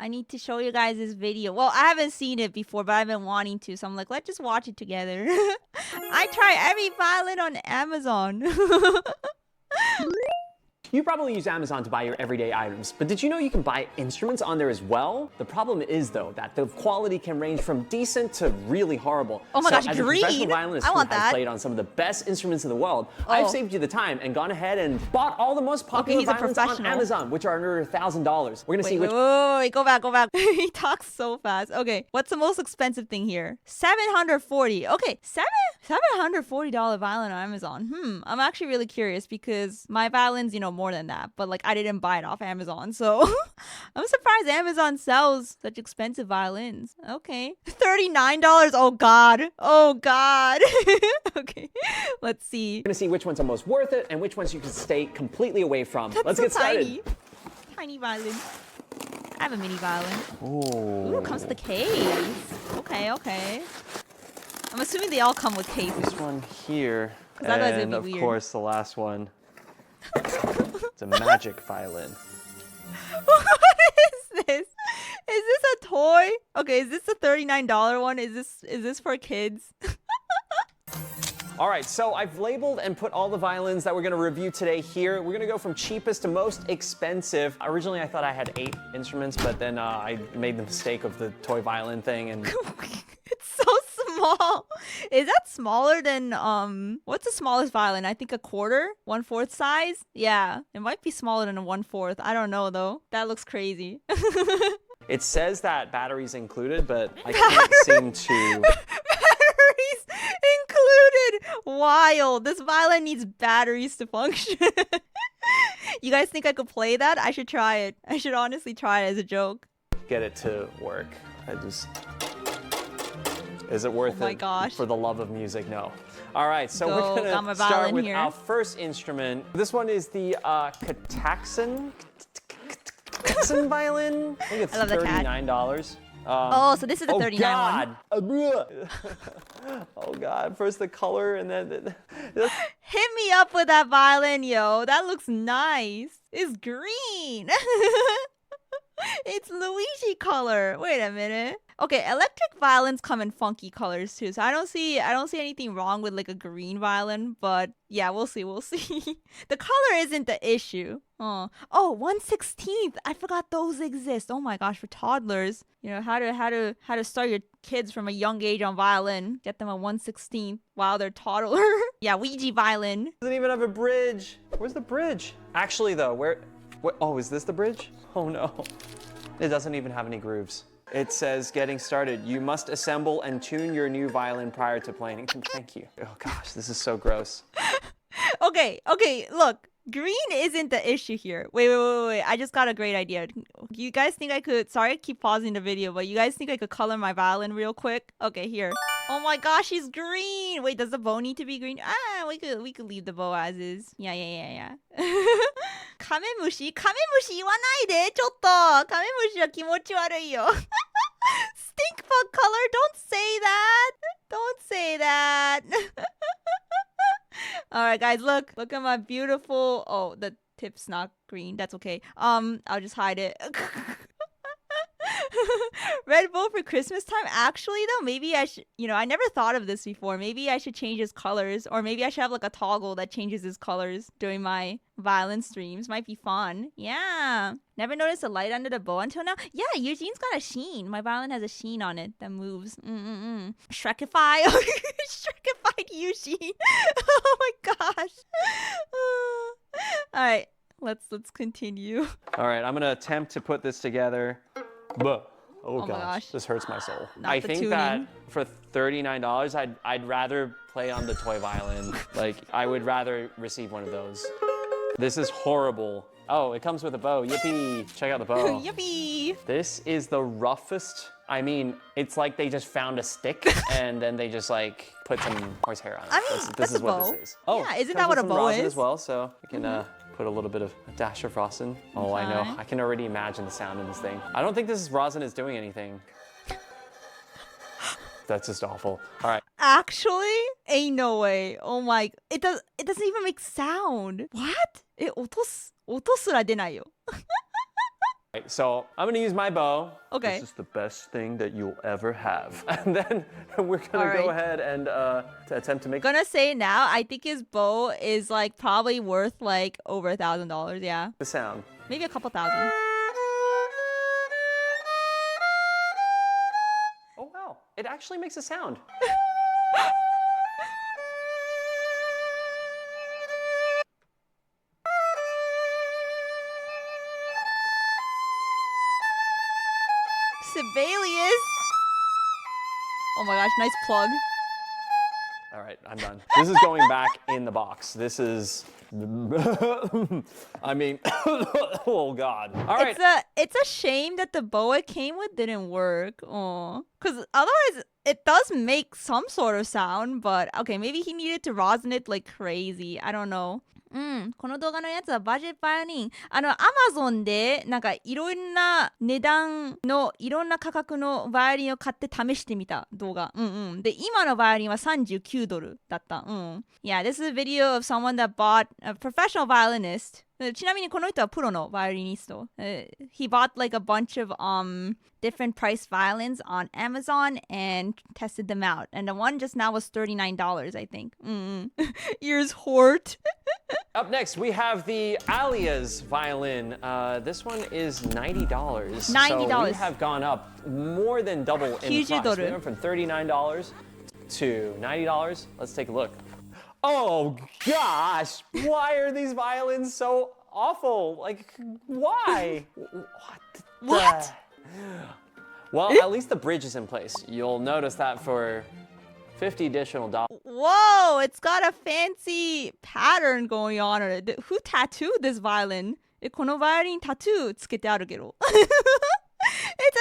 I need to show you guys this video. Well, I haven't seen it before, but I've been wanting to. So I'm like, let's just watch it together. I try every violin on Amazon. You probably use Amazon to buy your everyday items, but did you know you can buy instruments on there as well? The problem is, though, that the quality can range from decent to really horrible. Oh my gosh, as a green? professional violinist I who want has that. played on some of the best instruments in the world, I've saved you the time and gone ahead and bought all the most popular he's a violins on professional. Amazon, which are under $1,000. We're gonna see which. Wait, go back. He talks so fast. Okay, what's the most expensive thing here? $740. Okay, $740 violin on Amazon. I'm actually really curious because my violin's, more than that. But like, I didn't buy it off Amazon, so I'm surprised Amazon sells such expensive violins. Okay, $39. Oh God. Okay, let's see. We're gonna see which ones are most worth it and which ones you can stay completely away from. That's Let's so get started. Tiny violin. I have a mini violin. Ooh. Ooh, it comes with the case. Okay. I'm assuming they all come with cases. This one here, otherwise it'd and be of weird. course the last one. It's a magic violin. What is this? Is this a toy? Okay, is this a $39 one? Is this for kids? All right, so I've labeled and put all the violins that we're gonna review today here. We're gonna go from cheapest to most expensive. Originally, I thought I had 8 instruments, but then I made the mistake of the toy violin thing and... It's so small. Is that smaller than, what's the smallest violin? I think a quarter? 1/4 size? Yeah, it might be smaller than a 1/4. I don't know though. That looks crazy. It says that batteries included, but I can't seem to... Batteries included! Wild. This violin needs batteries to function. You guys think I could play that? I should try it. I should honestly try it as a joke. get it to work. Is it worth my it gosh. for the love of music? No. All right, so Go, we're got my gonna start violin with here. our first instrument. This one is the Kataxin violin. I think it's I love the cat. $39. Oh, so this is the 39 one. Oh God! First the color, and then Hit me up with that violin, yo. That looks nice. It's green. It's Luigi color. Wait a minute. Okay, electric violins come in funky colors too, so I don't see anything wrong with like a green violin, but yeah, we'll see. The color isn't the issue. Oh, 1/16. I forgot those exist. Oh my gosh, for toddlers. You know, how to start your kids from a young age on violin. Get them a 1/16 while they're toddler. Yeah, Ouija violin. doesn't even have a bridge. Where's the bridge? Actually though, where oh, is this the bridge? Oh no. It doesn't even have any grooves. It says, getting started. You must assemble and tune your new violin prior to playing. Thank you. Oh gosh, this is so gross. Okay, look. Green isn't the issue here. Wait. I just got a great idea. You guys think I could... Sorry, I keep pausing the video, but you guys think I could color my violin real quick? Okay, here. Oh my gosh, he's green! Wait, does the bow need to be green? Ah, we could leave the bow as is. Yeah. カメムシ言わないでちょっとカメムシは気持ち悪いよ Stink bug color, don't say that Alright guys, look at my beautiful... Oh, the tip's not green, that's okay. I'll just hide it. Red bow for Christmas time? Actually though, maybe I should, I never thought of this before. Maybe I should change his colors, or maybe I should have like a toggle that changes his colors during my violin streams. Might be fun. Yeah. Never noticed a light under the bow until now. Yeah, Eugene's got a sheen. My violin has a sheen on it that moves. Shrekify. Shrekified Eugene. Oh my gosh. Alright, let's continue. All right, I'm gonna attempt to put this together. Oh my gosh. This hurts my soul. Not I the think tuning. that for $39, I'd rather play on the toy violin. Like, I would rather receive one of those. This is horrible. Oh, it comes with a bow. Yippee! Check out the bow. Yippee! This is the roughest. I mean, it's like they just found a stick and then they just like put some horsehair on it. I mean, this that's is a what bow. this is. Oh, Yeah, isn't comes that what with a some bow rosin is? as well, so we can put a little bit of a dash of rosin. Oh, I know. Okay. I can already imagine the sound of this thing. I don't think this rosin is doing anything. That's just awful. All right. Actually, ain't no way. Oh my, it doesn't even make sound. What? 音すら出ないよ Right, so I'm gonna use my bow. Okay. This is the best thing that you'll ever have. And then we're gonna go ahead and to attempt to make. Gonna say now, I think his bow is like probably worth like over $1,000. Yeah, the sound. maybe a couple thousand. Oh wow! It actually makes a sound. Sibelius. Oh my gosh, nice plug. All right, I'm done. This is going back in the box. This is, I mean, oh God. All right. It's a shame that the bow it came with didn't work. Oh, because otherwise it does make some sort of sound. But okay, maybe he needed to rosin it like crazy. I don't know. この動画のやつはバジェットバイオリン。Amazon でなんかいろんな値段のいろんな価格のバイオリンを買って試してみた動画。で、今のバイオリンは$39だった。Yeah, this is a video of someone that bought a professional violinist. ちなみにこの人はプロのバイオリニスト。He bought like a bunch of different price violins on Amazon and tested them out. And the one just now was $39, I think. Ears hurt. Up next, we have the Alias violin. This one is $90. $90. So we have gone up more than double in price. We went from $39 to $90. Let's take a look. Oh gosh, why are these violins so awful? Like, why? What? Well, at least the bridge is in place. You'll notice that for $50 additional. Whoa, it's got a fancy pattern going on it. Who tattooed this violin? このバイオリンタトゥーつけてあるけど。It's a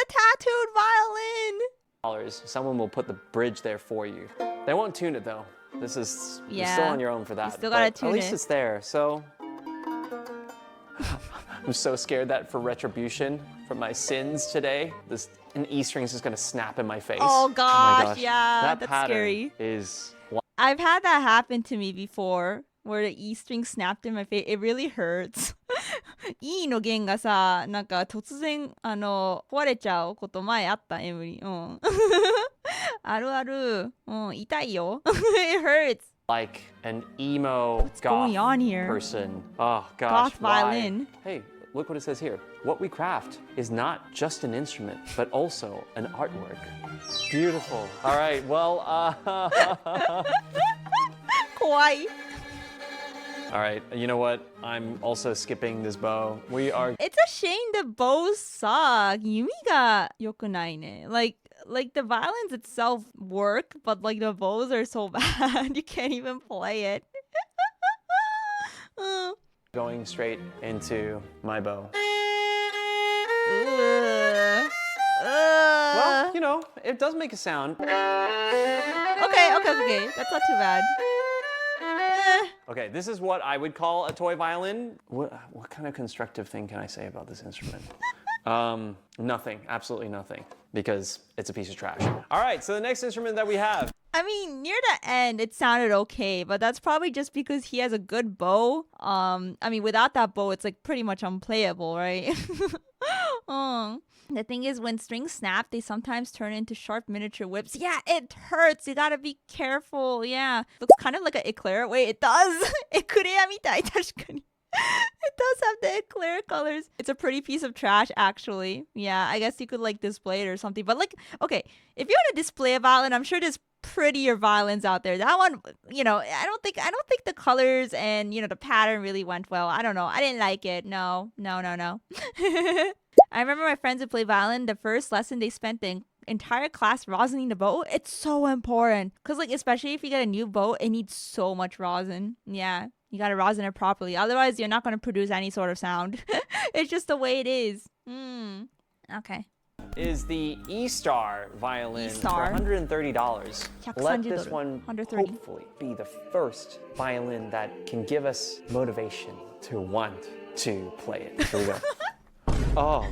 tattooed violin. Someone will put the bridge there for you. They won't tune it though. This is you're still on your own for that. You still gotta tune it. At least it's there. So I'm so scared that for retribution for my sins today, an E string is just gonna snap in my face. Oh gosh, my gosh. yeah, That's scary. I've had that happen to me before, where the E string snapped in my face. It really hurts. E の弦がさ、なんか突然壊れちゃうこと前あった、エムリ。あるある。痛いよ。It hurts. Like an emo goth person. Oh gosh. Goth violin. Hey, look what it says here. What we craft is not just an instrument, but also an artwork. Beautiful. All right, well, Kawaii. All right, you know what? I'm also skipping this bow. It's a shame the bows suck. 弓が良くないね。Like the violins itself work, but like the bows are so bad you can't even play it. Going straight into my bow. Well, you know, it does make a sound. Okay. That's not too bad. Okay, this is what I would call a toy violin. What kind of constructive thing can I say about this instrument? Nothing, absolutely nothing, because it's a piece of trash. All right, so the next instrument that we have. I mean, near the end, it sounded okay, but that's probably just because he has a good bow. I mean, without that bow, it's like pretty much unplayable, right? The thing is, when strings snap, they sometimes turn into sharp miniature whips. Yeah, it hurts. You gotta be careful. Yeah. Looks kind of like an eclair. Wait, it does. Eclair mitai, 確かに. It does have the eclair colors. It's a pretty piece of trash, actually. Yeah, I guess you could like display it or something. But like, okay, if you want to display a violin, I'm sure there's prettier violins out there. That one, you know, I don't think the colors and, you know, the pattern really went well. I don't know. I didn't like it. No. I remember my friends who play violin, the first lesson they spent the entire class rosining the bow. It's so important. Because, like, especially if you get a new bow, it needs so much rosin. Yeah, you gotta rosin it properly. Otherwise, you're not gonna produce any sort of sound. It's just the way it is. Okay. Is the E-Star violin for $130. Let this one hopefully be the first violin that can give us motivation to want to play it. Here we go. Oh,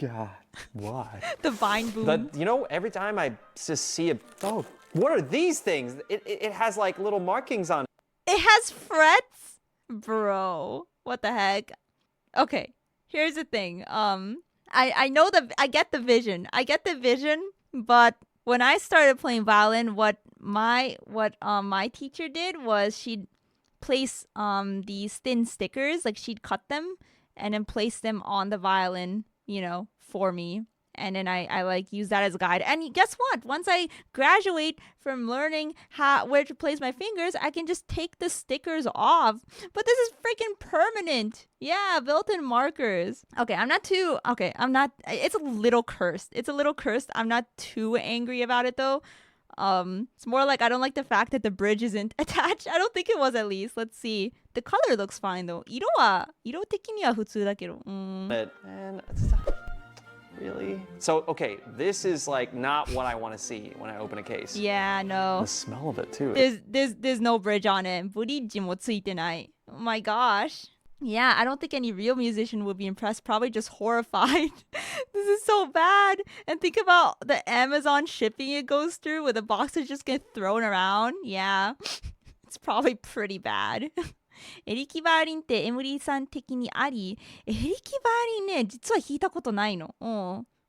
God, why? The vine boom. You know, every time I just see it, oh, what are these things? It has like little markings on it. It has frets? Bro, what the heck? Okay, Here's the thing. I know I get the vision. I get the vision, but when I started playing violin, what my teacher did was she'd place these thin stickers, like she'd cut them and then place them on the violin, for me. And then I like use that as a guide. And guess what? Once I graduate from learning where to place my fingers, I can just take the stickers off. But this is freaking permanent. Yeah, built-in markers. Okay, I'm not. It's a little cursed. I'm not too angry about it though. It's more like I don't like the fact that the bridge isn't attached. I don't think it was, at least. Let's see. The color looks fine though. 色的には普通だけど。And really? So, okay, this is like not what I want to see when I open a case. Yeah, no. The smell of it too. There's no bridge on it. ブリッジもついてない. Oh my gosh. Yeah, I don't think any real musician would be impressed. Probably just horrified. This is so bad. And think about the Amazon shipping it goes through where the boxes just get thrown around. Yeah, it's probably pretty bad. エレキバーリンってエムリーさん的にあり、エレキバーリンね、実は弾いたことないの。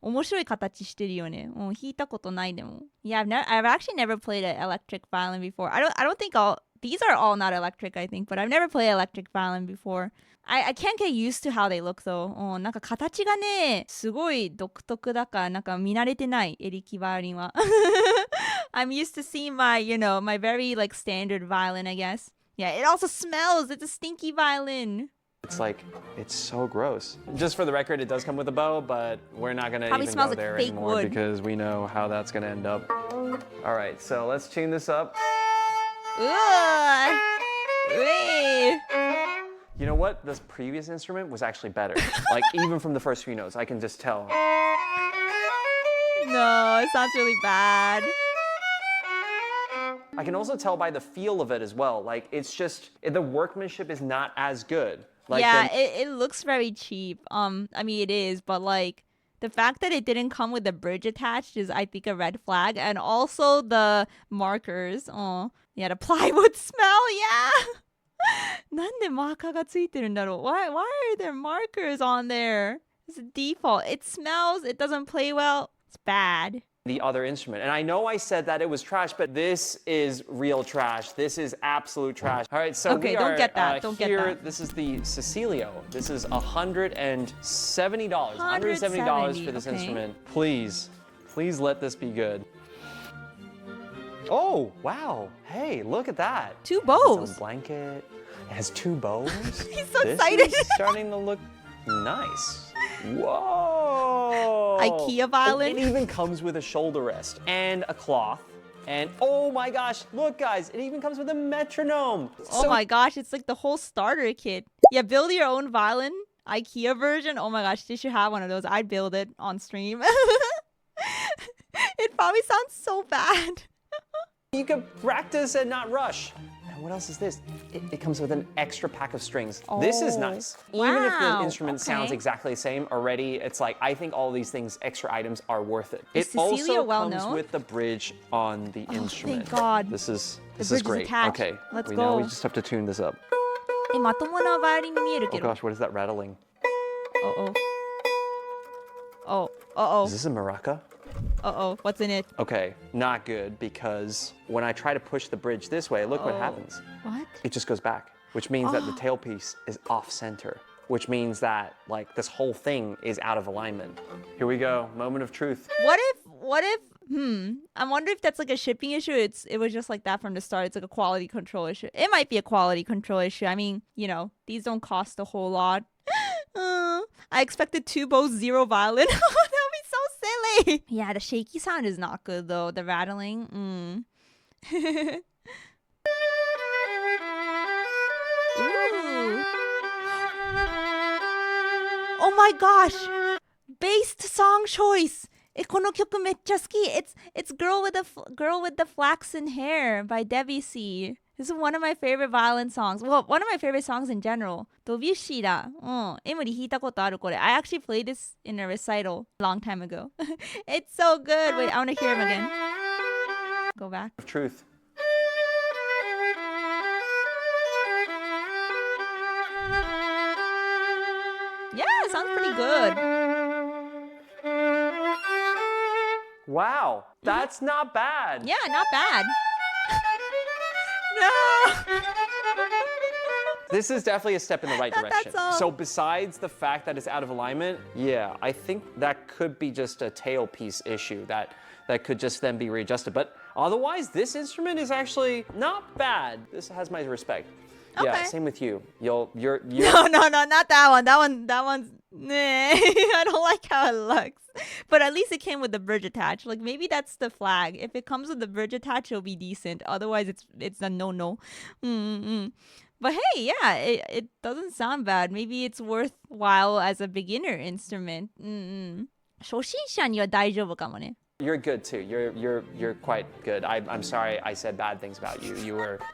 面白い形してるよね。弾いたことないでも。Yeah, I've actually never played an electric violin before. I don't think these are all not electric, I think, but I've never played electric violin before. I can't get used to how they look though. なんか形がね、すごい独特だから、なんか見慣れてない、エレキバーリンは。I'm used to seeing my very like standard violin, I guess. Yeah, it also smells. It's a stinky violin. It's so gross. Just for the record, it does come with a bow, but we're not going to even go there anymore wood. Because we know how that's going to end up. All right, so let's tune this up. You know what? This previous instrument was actually better. Like, even from the first few notes, I can just tell. No, it sounds really bad. I can also tell by the feel of it as well. Like, it's just, the workmanship is not as good. Like it looks very cheap. I mean, it is, but like, the fact that it didn't come with the bridge attached is, I think, a red flag. And also the markers. Yeah, the plywood smell, yeah. なんでマーカーがついてるんだろう? Why are there markers on there? It's a default. It smells, it doesn't play well. It's bad. The other instrument. And I know I said that it was trash, but this is real trash. This is absolute trash. All right, so okay, don't get that. Don't get that. This is the Cecilio. This is $170. $170 for this instrument. Please let this be good. Oh, wow. Hey, look at that. 2 bows. It's a blanket. It has 2 bows. He's so excited. This is starting to look nice. Whoa. IKEA violin. It even comes with a shoulder rest and a cloth. And oh my gosh, look guys, it even comes with a metronome. Oh my gosh, it's like the whole starter kit. Yeah, build your own violin. IKEA version. Oh my gosh, they should have one of those. I'd build it on stream. It probably sounds so bad. You could practice and not rush. And what else is this? It comes with an extra pack of strings. Oh, this is nice. Wow. Even if the instrument sounds exactly the same already, it's like, I think all these things, extra items, are worth it. It also comes with the bridge on the instrument. Thank God. This is great. Attached. Okay, let's go. Now we just have to tune this up. Oh gosh, what is that rattling? Uh-oh. Is this a maraca? Uh-oh, what's in it? Okay, not good, because when I try to push the bridge this way, look what happens. What? It just goes back, which means that the tailpiece is off center, which means that like this whole thing is out of alignment. Here we go, moment of truth. What if, I wonder if that's like a shipping issue. It was just like that from the start. It's like a quality control issue. It might be a quality control issue. I mean, these don't cost a whole lot. I expected 2 bows, 0 violin. That would be so silly. Yeah, the shaky sound is not good though. The rattling. Ooh. Oh my gosh! Based song choice. この曲めっちゃ好き. It's Girl with the Flaxen Hair by Debussy. This is one of my favorite violin songs. Well, one of my favorite songs in general. ドビュッシーだ. Emuri 弾いたことあるこれ. I actually played this in a recital a long time ago. It's so good. Wait, I want to hear him again. Go back. Truth. Yes, it sounds pretty good. Wow, that's not bad. Yeah, not bad. No. This is definitely a step in the right Not that direction. song. So besides the fact that it's out of alignment, yeah, I think that could be just a tailpiece issue that could just then be readjusted. But otherwise, this instrument is actually not bad. This has my respect. Yeah, Okay. same with you. You're No, not that one. That one's nah. I don't like how it looks. But at least it came with the bridge attached. Like maybe that's the flag. If it comes with the bridge attached, it'll be decent. Otherwise, it's a no. But hey, yeah, it doesn't sound bad. Maybe it's worthwhile as a beginner instrument. 初心者には大丈夫かもね。 You're good too. You're quite good. I'm sorry I said bad things about you.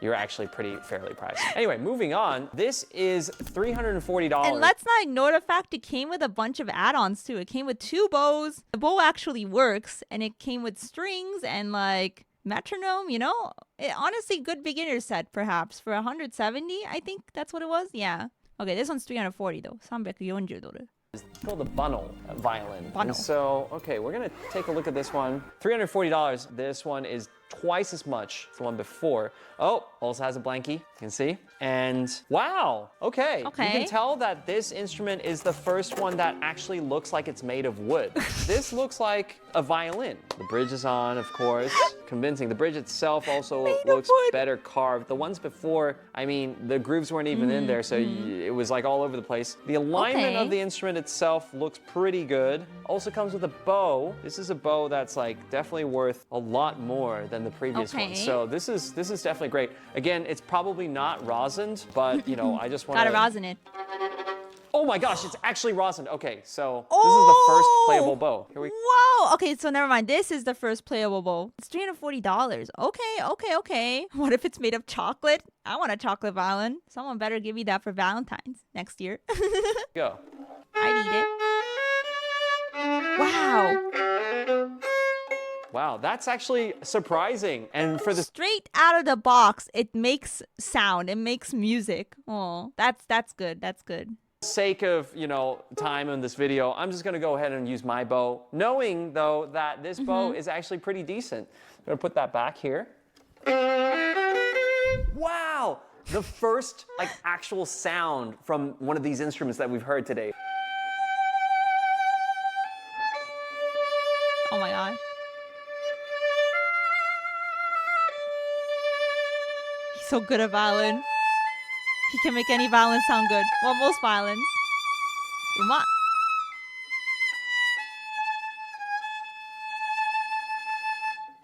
You're actually pretty fairly priced. Anyway, moving on. This is $340. And let's not ignore the fact it came with a bunch of add-ons too. It came with 2 bows. The bow actually works, and it came with strings and like metronome. You know, honestly, good beginner set perhaps for 170. I think that's what it was. Yeah. Okay, this one's 340 though. $340. It's called the Bunnel violin. Bunnel. And so, okay, we're gonna take a look at this one. $340. This one is twice as much as the one before. Oh, also has a blankie, you can see. And wow, okay. You Okay. can tell that this instrument is the first one that actually looks like it's made of wood. This looks like a violin. The bridge is on, of course. Convincing. The bridge itself also looks wood. better carved. The ones before, I mean, the grooves weren't even in there, so it was like all over the place. The alignment of the instrument itself looks pretty good. Also comes with a bow. This is a bow that's like definitely worth a lot more than the previous one. Okay. So this is definitely great. Again, it's probably not rosined, but you know, I just want Gotta rosin it. Oh my gosh, it's actually rosined. Okay, so this is the first playable bow. Here we Whoa. Okay, so never mind. This is the first playable bow. It's $340. Okay. What if it's made of chocolate? I want a chocolate violin. Someone better give me that for Valentine's next year. go. I need it. Wow. Wow, that's actually surprising. And for the Straight out of the box, it makes sound. It makes music. Oh, that's good. That's good. sake of, you know, time in this video, I'm just gonna go ahead and use my bow, knowing though that this bow is actually pretty decent. I'm gonna put that back here. Wow, the first like actual sound from one of these instruments that we've heard today. Oh my god. He's so good at violin. He can make any violin sound good. Well, most violins. Uma.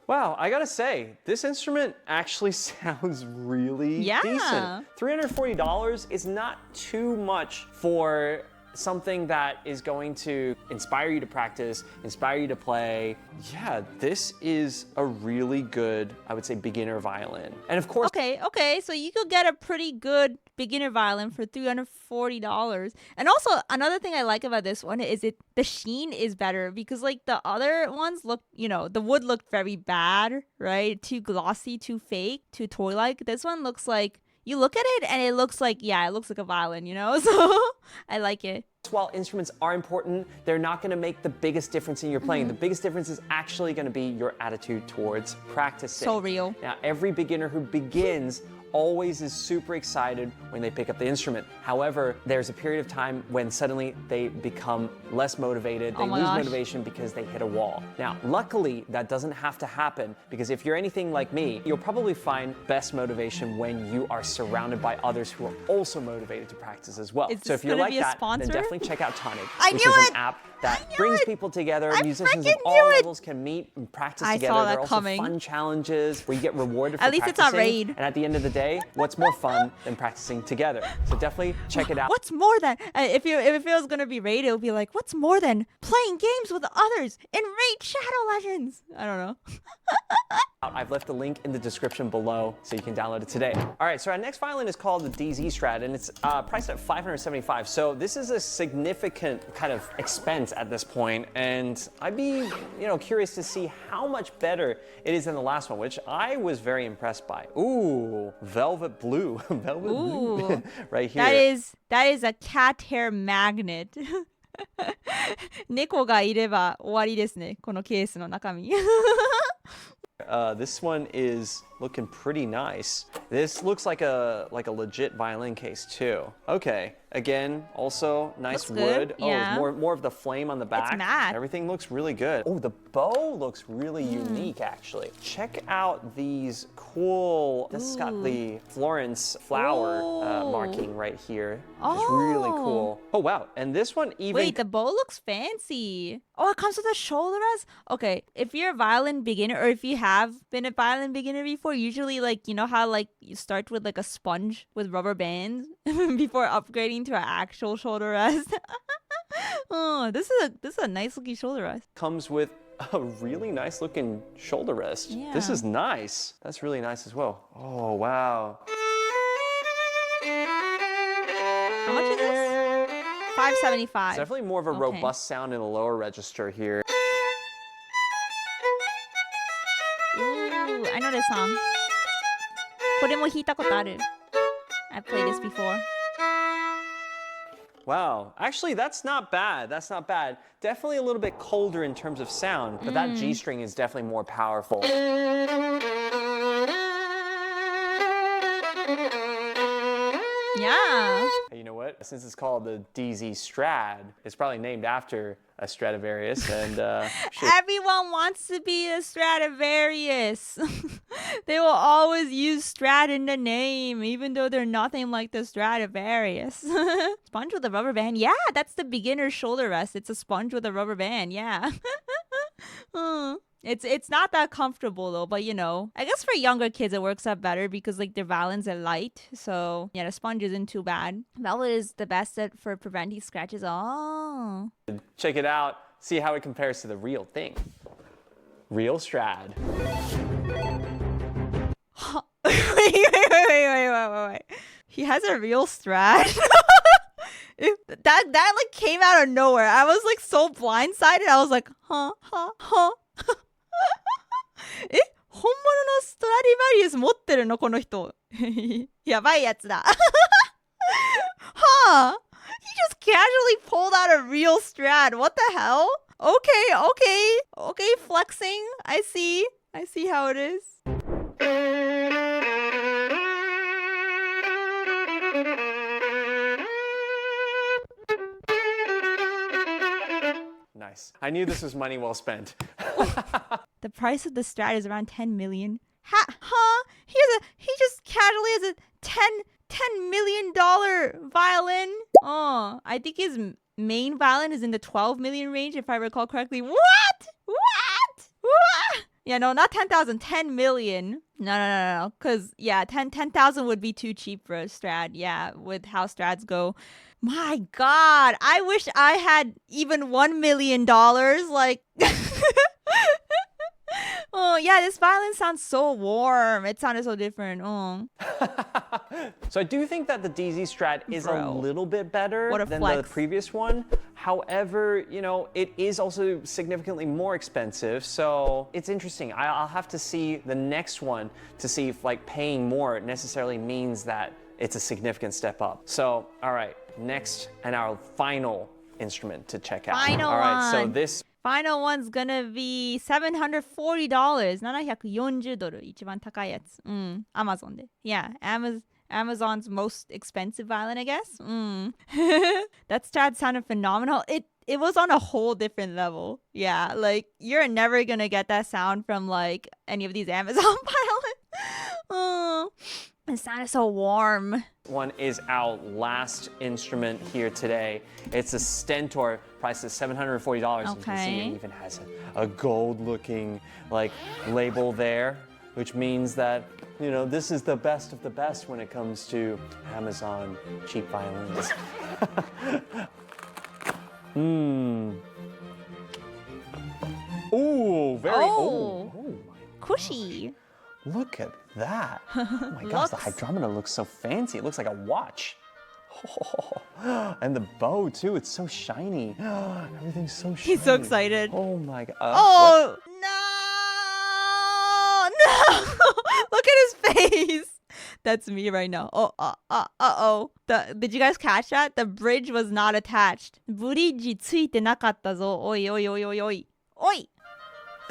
Wow, I gotta say, this instrument actually sounds really decent. $340 is not too much for something that is going to inspire you to practice, inspire you to play. Yeah, this is a really good, I would say, beginner violin. And of course, Okay, so you could get a pretty good beginner violin for $340. And also another thing I like about this one is the sheen is better, because like the other ones look, you know, the wood looked very bad, right? Too glossy, too fake, too toy-like. This one looks like, you look at it and it looks like, yeah, it looks like a violin, you know? So I like it. while instruments are important, they're not gonna make the biggest difference in your playing. The biggest difference is actually gonna be your attitude towards practicing. So real. Now, every beginner who begins always is super excited when they pick up the instrument. However, there's a period of time when suddenly they become less motivated, they Oh my lose gosh. motivation because they hit a wall. Now, luckily, that doesn't have to happen, because if you're anything like me, you'll probably find best motivation when you are surrounded by others who are also motivated to practice as well. Is So this if you're gonna like be a that, sponsor? then definitely check out Tonic, I which knew is it! an app that knew brings it! people together. I Musicians freaking of all knew it! levels can meet and practice I together. saw There that are also coming. fun challenges where you get rewarded for At least it's not practicing. raid. And at the end of the day, what's more fun than practicing together? So definitely check it out. What's more than if it was gonna be raid, it would be like, what's more than playing games with others in Raid Shadow Legends? I don't know. I've left the link in the description below so you can download it today. All right, so our next violin is called the DZ Strat, and it's priced at $575. So this is a significant kind of expense at this point, and I'd be, curious to see how much better it is than the last one, which I was very impressed by. Ooh, velvet blue, velvet blue, Ooh. right here. That is a cat hair magnet. 猫がいれば終わりですね。このケースの中身。This one is looking pretty nice. This looks like a legit violin case too. Okay, again, also nice Looks good, wood. yeah. Oh, more of the flame on the back. matte. Everything looks really good. Oh, the bow looks really unique actually. Check out these cool. This has got the Florence flower marking right here. It's really cool. Oh wow, and this one even. Wait, the bow looks fancy. Oh, it comes with a shoulder rest? Okay, if you're a violin beginner or if you have been a violin beginner before, usually like, you know how like you start with like a sponge with rubber bands before upgrading to an actual shoulder rest? Oh, this is a nice looking shoulder rest. Comes with a really nice looking shoulder rest. Yeah. This is nice. That's really nice as well. Oh, wow. How much is this? $5.75. It's definitely more of a robust sound in the lower register here. Ooh, I know this song. これも弾いたことある. I've played this before. Wow, actually that's not bad. That's not bad. Definitely a little bit colder in terms of sound, but that G string is definitely more powerful. Yeah. You know what? Since it's called the DZ Strad, it's probably named after a Stradivarius and Everyone wants to be a Stradivarius. They will always use Strad in the name, even though they're nothing like the Stradivarius. Sponge with a rubber band. Yeah, that's the beginner shoulder rest. It's a sponge with a rubber band. Yeah. It's not that comfortable though, but you know, I guess for younger kids it works out better because like their violins are light. So yeah, the sponge isn't too bad. Velvet is the best for preventing scratches. Oh. check it out. See how it compares to the real thing. Real Strad. Wait. He has a real Strad. that like came out of nowhere. I was like so blindsided. I was like, huh. え、本物のストラディバリウス持ってるのこの人。やばいやつだ。Huh? He just casually pulled out a real Strad. What the hell? Okay, flexing. I see how it is. Nice. I knew this was money well spent. The price of the Strat is around 10 million. Huh? He just casually has a $10 million violin. Oh, I think his main violin is in the 12 million range, if I recall correctly. What? Yeah, no, not 10,000, 10 million. No. Because, yeah, 10,000 would be too cheap for a Strat. Yeah, with how Strats go. My God, I wish I had even $1 million. Like, oh, yeah, this violin sounds so warm. It sounded so different. Oh. So I do think that the DZ Strat is a little bit better than the previous one. However, you know, it is also significantly more expensive. So it's interesting. I'll have to see the next one to see if like paying more necessarily means that it's a significant step up. So, all right, next and our final instrument to check out. Final all right, so one. this Final one's gonna be $740. 740ドル。一番高いやつ。Amazon で。Yeah, Amazon's most expensive violin, I guess. That Strat sounded phenomenal. It was on a whole different level. Yeah, like you're never gonna get that sound from like any of these Amazon violins. It sounded so warm. One is our last instrument here today. It's a Stentor, priced at $740. You can see it even has a gold-looking like label there, which means that, you know, this is the best of the best when it comes to Amazon cheap violins. Ooh, very. Oh my cushy. Look at that. Oh my gosh, the hydrometer looks so fancy. It looks like a watch. Oh, and the bow too, it's so shiny. Everything's so shiny. He's so excited. Oh my god. Oh, no. Look at his face. That's me right now. Oh. Did you guys catch that? The bridge was not attached. ブリッジついてなかったぞ。おいおいおいおいおい。おい!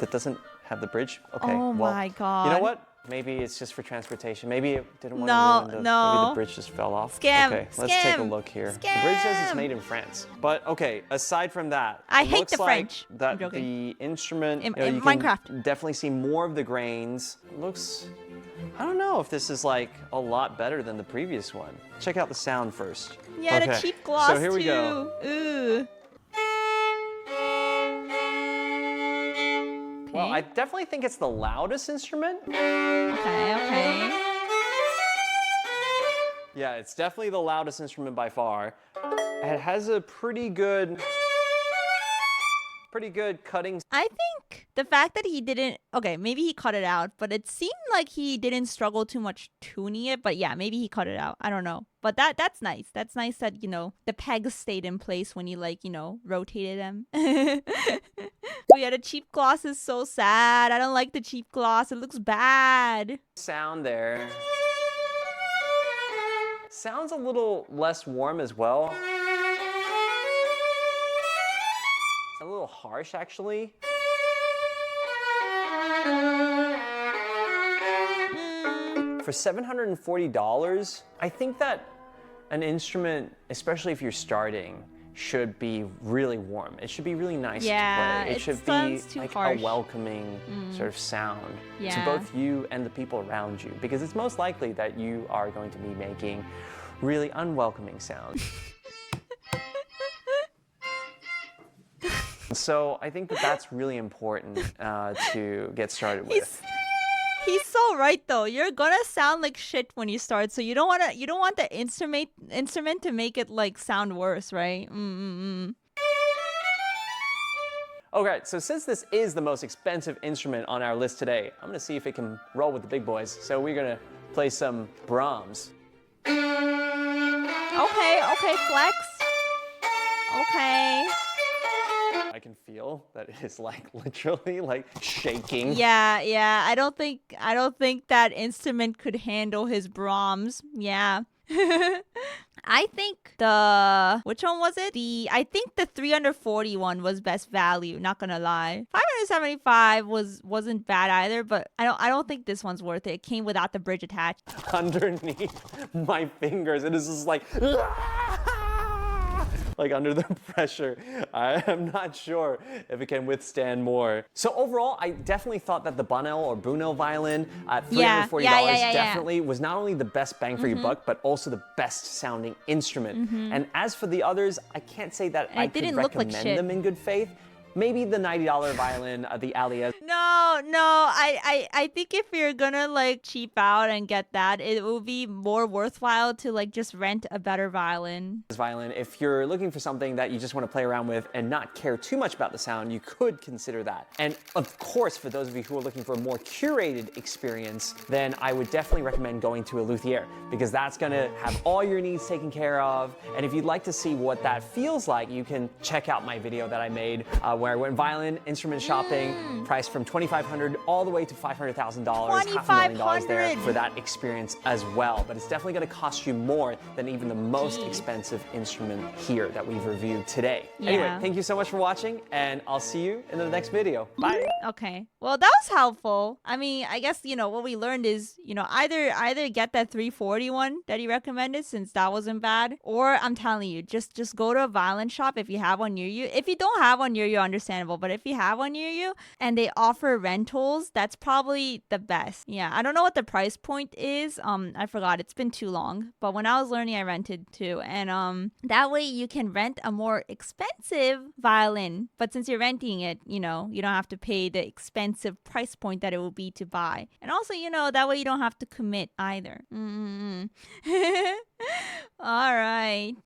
That doesn't have the bridge? Okay, Oh well, my god. you know what? Maybe it's just for transportation. Maybe it didn't want to ruin No. Maybe the bridge just fell off. Scam. Okay, let's take a look here. The bridge says it's made in France. But okay, aside from that, I it hate looks the like French. that I'm joking. the instrument, In you Minecraft. can definitely see more of the grains. It looks, I don't know if this is like a lot better than the previous one. Check out the sound first. Yeah, okay. the cheap gloss So here we too. go. Ooh. Well, I definitely think it's the loudest instrument. Okay. Yeah, it's definitely the loudest instrument by far. It has a pretty good cutting. I think the fact that he didn't, okay, maybe he cut it out, but it seemed like he didn't struggle too much tuning it. But yeah, maybe he cut it out. I don't know. But that's nice. That's nice that, the pegs stayed in place when you rotated them. But yeah, the cheap gloss is so sad. I don't like the cheap gloss. It looks bad. Sound there. Sounds a little less warm as well. It's a little harsh, actually. For $740, I think that an instrument, especially if you're starting, should be really warm. It should be really nice to play. It should be like a welcoming sort of sound to both you and the people around you, because it's most likely that you are going to be making really unwelcoming sounds. So I think that that's really important to get started with. He's so right though. You're gonna sound like shit when you start, so you don't want the instrument to make it like sound worse, right? Okay, so since this is the most expensive instrument on our list today, I'm gonna see if it can roll with the big boys. So we're gonna play some Brahms. Okay, flex. Okay. I can feel that it is like literally like shaking. Yeah. I don't think that instrument could handle his Brahms. Yeah. I think which one was it? I think the 340 one was best value, not gonna lie. 575 wasn't bad either, but I don't think this one's worth it. It came without the bridge attached. Underneath my fingers, it is just like like under the pressure. I am not sure if it can withstand more. So overall, I definitely thought that the Bonnell or Brunel violin at $340 definitely was not only the best bang for your buck, but also the best sounding instrument. And as for the others, I can't say that I could recommend them in good faith. Maybe the $90 violin, the Alias. No, I think if you're gonna like cheap out and get that, it will be more worthwhile to like just rent a better violin. If you're looking for something that you just want to play around with and not care too much about the sound, you could consider that. And of course, for those of you who are looking for a more curated experience, then I would definitely recommend going to a luthier, because that's gonna have all your needs taken care of. And if you'd like to see what that feels like, you can check out my video that I made where I went violin instrument shopping, priced from $2,500 all the way to $500,000, $500,000 there for that experience as well. But it's definitely going to cost you more than even the most expensive instrument here that we've reviewed today. Anyway, thank you so much for watching, and I'll see you in the next video. Bye. Okay, well that was helpful. I mean, I guess what we learned is either get that 340 one that he recommended, since that wasn't bad, or I'm telling you, just go to a violin shop if you have one near you. If you don't have one near you, understandable, but if you have one near you and they offer rentals, that's probably the best. Yeah, I don't know what the price point is. I forgot, it's been too long, but when I was learning, I rented too, and that way you can rent a more expensive violin, but since you're renting it, you don't have to pay the expensive price point that it will be to buy, and also that way you don't have to commit either. All right.